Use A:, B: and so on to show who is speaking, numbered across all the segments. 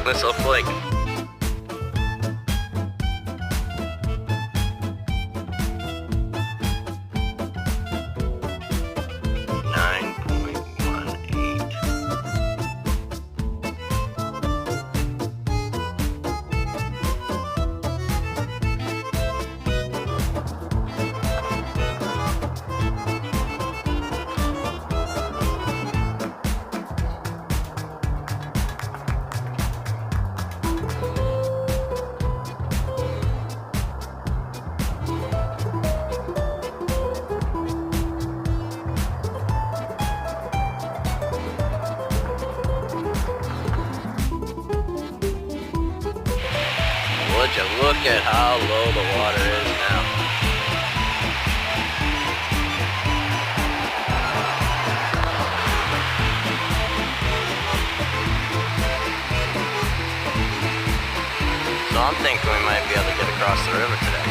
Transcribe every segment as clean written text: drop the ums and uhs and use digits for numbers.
A: myself like. Would you look at how low the water is now? So I'm thinking we might be able to get across the river today.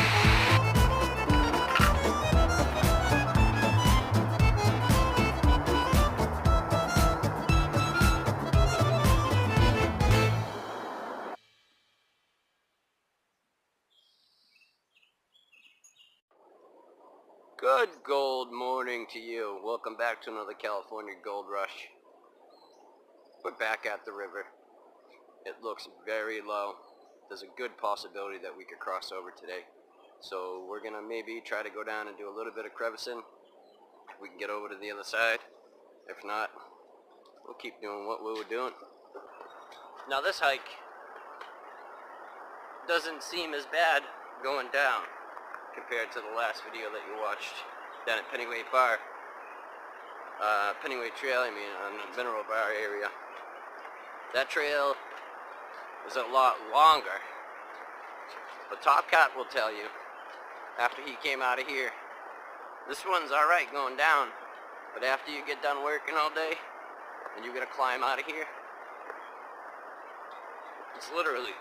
A: Good gold morning to you. Welcome back to another California Gold Rush. We're back at the river. It looks very low. There's a good possibility that we could cross over today. So we're gonna maybe try to go down and do a little bit of crevicing. If we can get over to the other side. If not, we'll keep doing what we were doing. Now this hike doesn't seem as bad going down compared to the last video that you watched down at Pennyway Bar. Pennyway Trail, I mean, on the Mineral Bar area. That trail is a lot longer. But Top Cat will tell you, after he came out of here, this one's alright going down, but after you get done working all day, and you're gonna climb out of here, it's literally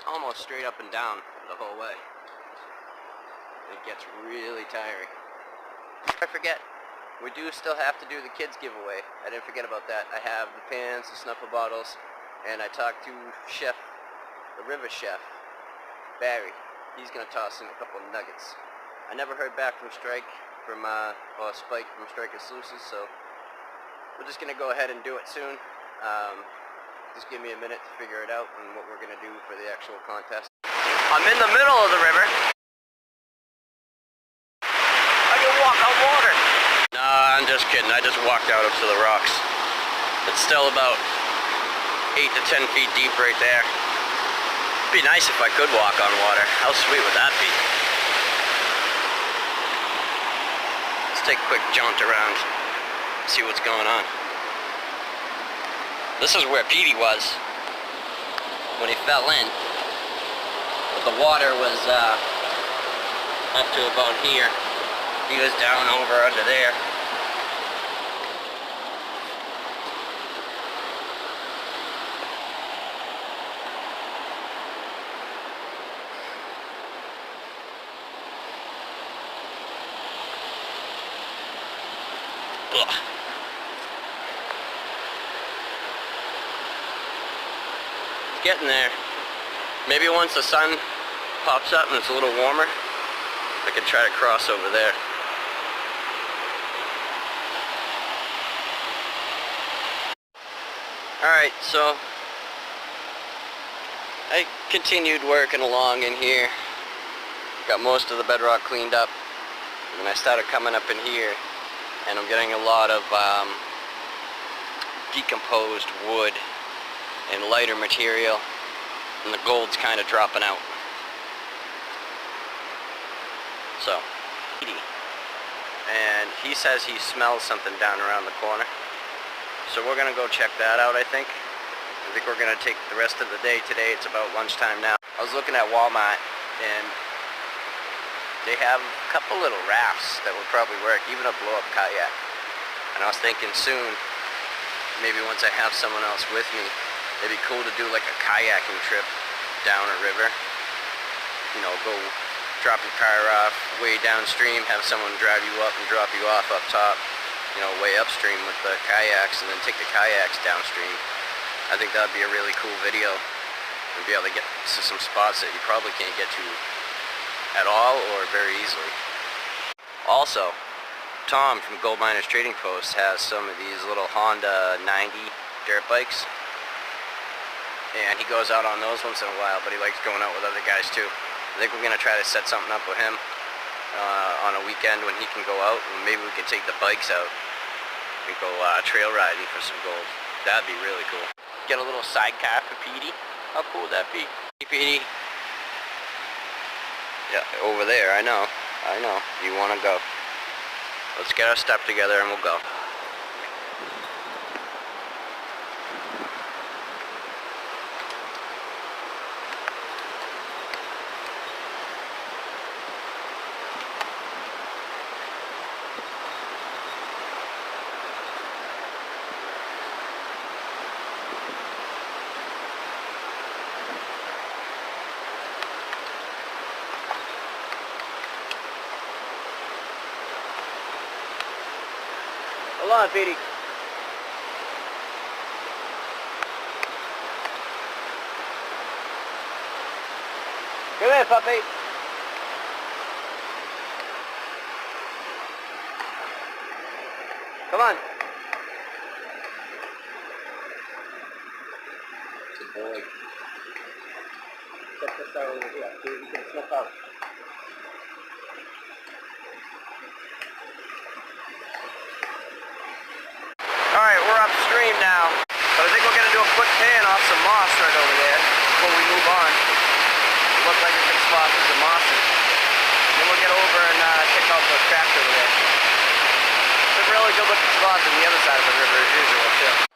A: almost straight up and down the whole way. It gets really tiring. I forget, we do still have to do the kids giveaway. I didn't forget about that. I have the pans, the snuffle bottles, and I talked to Chef, the river chef, Barry. He's gonna toss in a couple of nuggets. I never heard back from Spike from Strike and Sluices, so we're just gonna go ahead and do it soon. Just give me a minute to figure it out and what we're gonna do for the actual contest. I'm in the middle of the river. Nah, I'm just kidding. I just walked out up to the rocks. It's still about 8 to 10 feet deep right there. It'd be nice if I could walk on water. How sweet would that be? Let's take a quick jaunt around, see what's going on. This is where Petey was when he fell in. But the water was up to about here. He was down over under there. Ugh. Getting there. Maybe once the sun pops up and it's a little warmer, I could try to cross over there. Alright, so I continued working along in here, got most of the bedrock cleaned up, and then I started coming up in here, and I'm getting a lot of decomposed wood and lighter material, and the gold's kind of dropping out. So, and he says he smells something down around the corner. So we're going to go check that out, I think. I think we're going to take the rest of the day today. It's about lunchtime now. I was looking at Walmart, and they have a couple little rafts that would probably work, even a blow-up kayak. And I was thinking soon, maybe once I have someone else with me, it'd be cool to do like a kayaking trip down a river. You know, go drop your car off way downstream, have someone drive you up and drop you off up top. You know, way upstream with the kayaks, and then take the kayaks downstream. I think that'd be a really cool video. and be able to get to some spots that you probably can't get to at all or very easily. Also, Tom from Gold Miners Trading Post has some of these little Honda 90 dirt bikes, and he goes out on those once in a while, but he likes going out with other guys too. I think we're going to try to set something up with him on a weekend when he can go out, and maybe we can take the bikes out and go trail riding for some gold. That'd be really cool. Get a little sidecar for Petey. How cool would that be? Hey, Petey. Yeah, over there, I know. You want to go. Let's get our stuff together and we'll go. Hold on, Petey. Come here, puppy. Come on. Good boy. Set this out over here. See if you can slip out. Alright, we're upstream now, but I think we're going to do a quick pan off some moss right over there before we move on. It looks like a good spot for some mossing. Then we'll get over and check out the tract over there. Some really good looking spots on the other side of the river as usual too.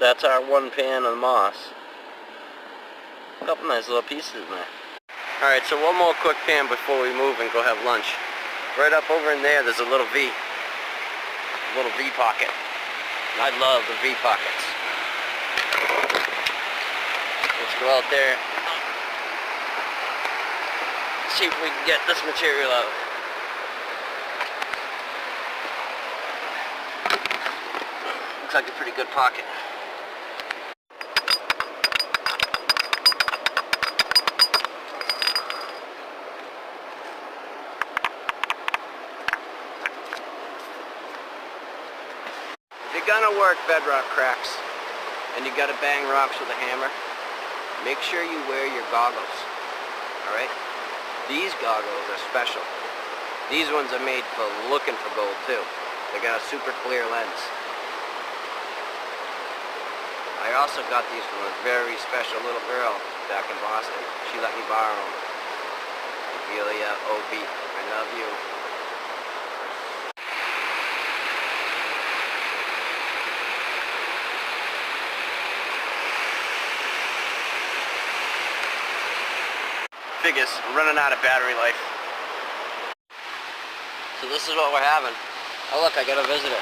A: That's our one pan of moss. A couple nice little pieces in there. Alright, so one more quick pan before we move and go have lunch. Right up over in there's a little V. A little V pocket. I love the V pockets. Let's go out there. See if we can get this material out. Looks like a pretty good pocket. If you're gonna work bedrock cracks and you gotta bang rocks with a hammer, make sure you wear your goggles. Alright? These goggles are special. These ones are made for looking for gold too. They got a super clear lens. I also got these from a very special little girl back in Boston. She let me borrow them. Ophelia O.B. I love you. Figures, I'm running out of battery life. So this is what we're having. Oh look, I got a visitor.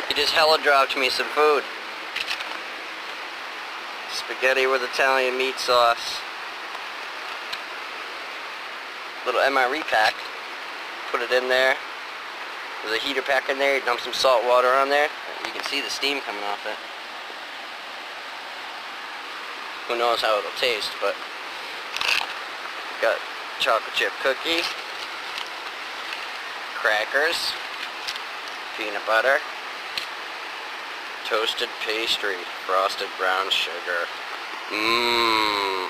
A: He just hella dropped me some food. Spaghetti with Italian meat sauce. Little MRE pack. Put it in there. There's a heater pack in there. You dump some salt water on there. You can see the steam coming off it. Who knows how it'll taste, but got chocolate chip cookie, crackers, peanut butter, toasted pastry, frosted brown sugar. Mmm.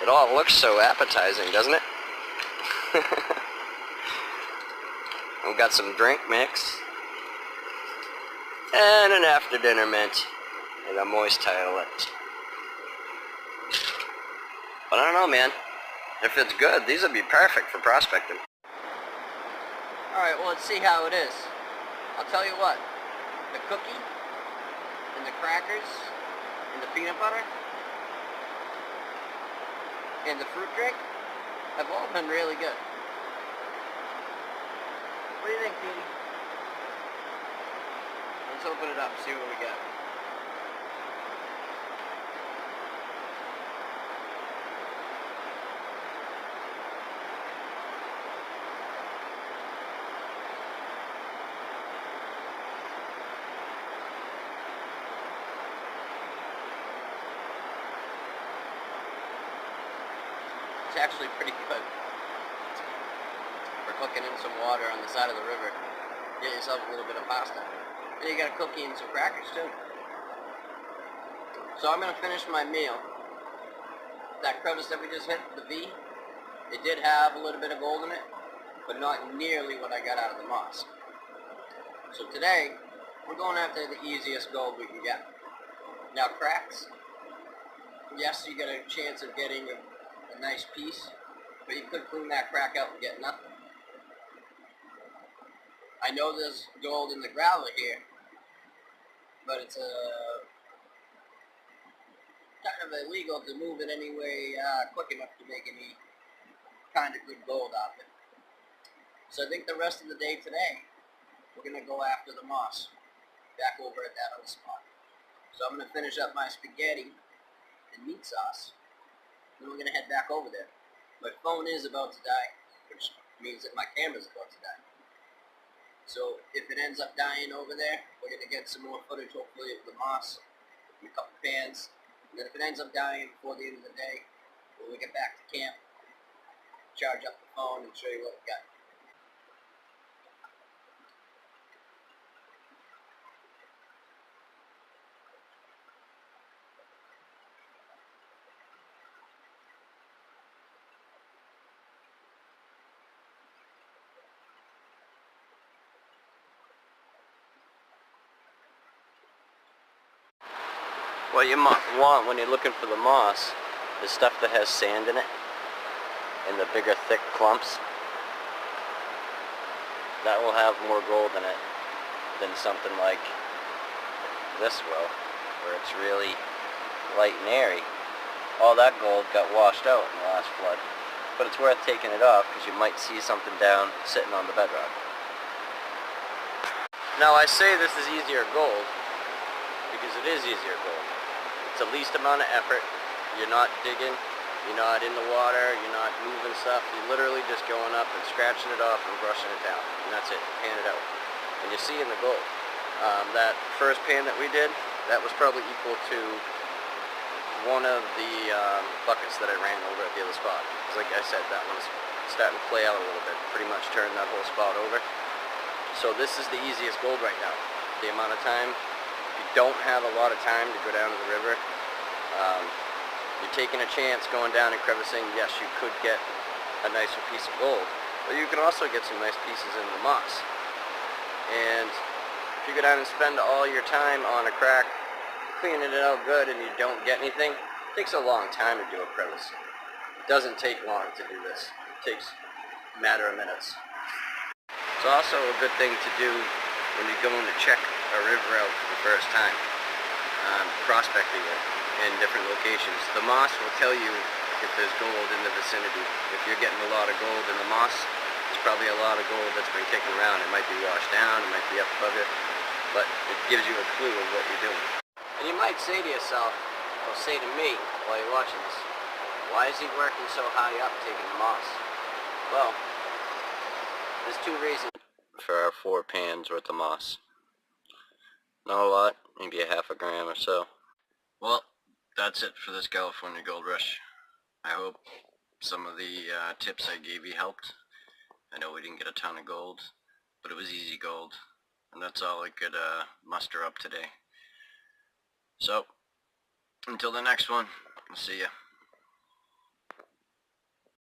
A: It all looks so appetizing, doesn't it? We've got some drink mix. And an after dinner mint. And a moist tile. But I don't know, man. If it's good, these would be perfect for prospecting. Alright, well, let's see how it is. I'll tell you what. The cookie, and the crackers, and the peanut butter, and the fruit drink have all been really good. What do you think, Petey? Let's open it up and see what we got. It's actually pretty good for cooking in some water on the side of the river. Get yourself a little bit of pasta. And you got a cookie and some crackers too. So I'm going to finish my meal. That crevice that we just hit, the V, it did have a little bit of gold in it, but not nearly what I got out of the moss. So today, we're going after the easiest gold we can get. Now cracks, yes, you got a chance of getting a nice piece, but you could clean that crack out and get nothing. I know there's gold in the gravel here, but it's kind of illegal to move it anyway quick enough to make any kind of good gold out of it. So I think the rest of the day today, we're going to go after the moss, back over at that other spot. So I'm going to finish up my spaghetti and meat sauce. Then we're going to head back over there. My phone is about to die, which means that my camera's about to die. So if it ends up dying over there, we're going to get some more footage, hopefully, of the moss, and a couple pans. And then if it ends up dying before the end of the day, we'll get back to camp, charge up the phone, and show you what we got. What you want when you're looking for the moss is stuff that has sand in it, and the bigger thick clumps. That will have more gold in it than something like this will, where it's really light and airy. All that gold got washed out in the last flood, but it's worth taking it off because you might see something down sitting on the bedrock. Now I say this is easier gold because it is easier gold. It's the least amount of effort. You're not digging, you're not in the water, you're not moving stuff. You're literally just going up and scratching it off and brushing it down, and that's it. Pan it out, and you're seeing the gold. That first pan that we did, that was probably equal to one of the buckets that I ran over at the other spot. Because like I said, that one's starting to play out a little bit. Pretty much turned that whole spot over. So this is the easiest gold right now. The amount of time, if you don't have a lot of time to go down to the river, you're taking a chance going down and crevicing. Yes, you could get a nicer piece of gold, but you can also get some nice pieces in the moss. And if you go down and spend all your time on a crack cleaning it out good and you don't get anything, it takes a long time to do a crevice. It doesn't take long to do this. It takes a matter of minutes. It's also a good thing to do when you're going to check a river out for the first time, prospecting it in different locations. The moss will tell you if there's gold in the vicinity. If you're getting a lot of gold in the moss, there's probably a lot of gold that's been kicking around. It might be washed down, it might be up above it, but it gives you a clue of what you're doing. And you might say to yourself, or say to me while you're watching this, why is he working so high up taking the moss? Well, there's two reasons for our 4 pans worth of moss. Not a lot, maybe a half a gram or so. Well, that's it for this California Gold Rush. I hope some of the tips I gave you helped. I know we didn't get a ton of gold, but it was easy gold, and that's all I could muster up today. So, until the next one, I'll see ya.